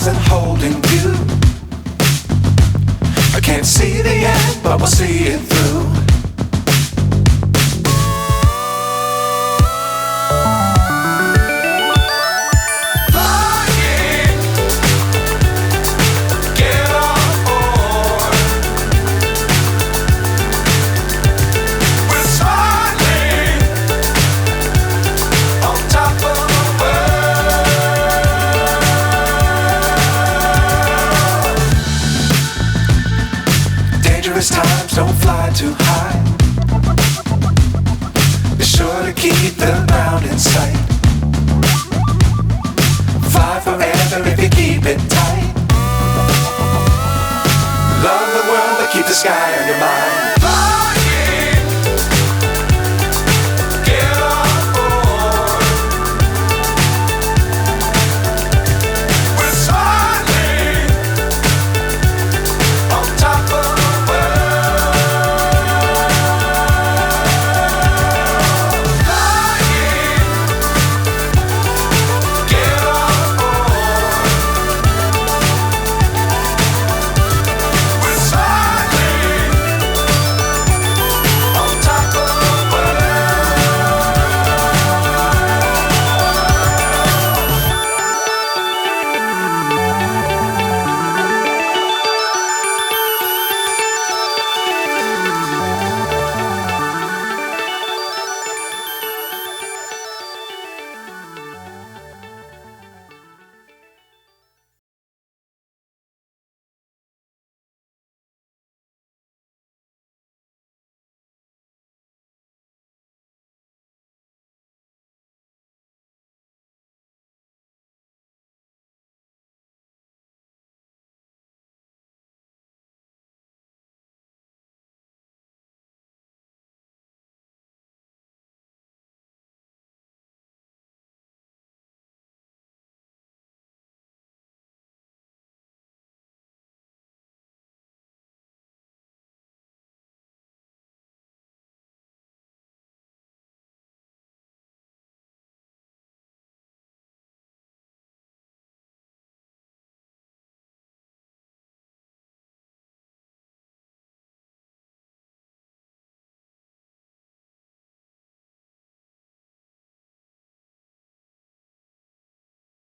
stars and holding you. I can't see the end, but we'll see it through. Times don't fly too high. Be sure to keep the ground in sight. Fly forever if you keep it tight. Love the world but keep the sky on your mind.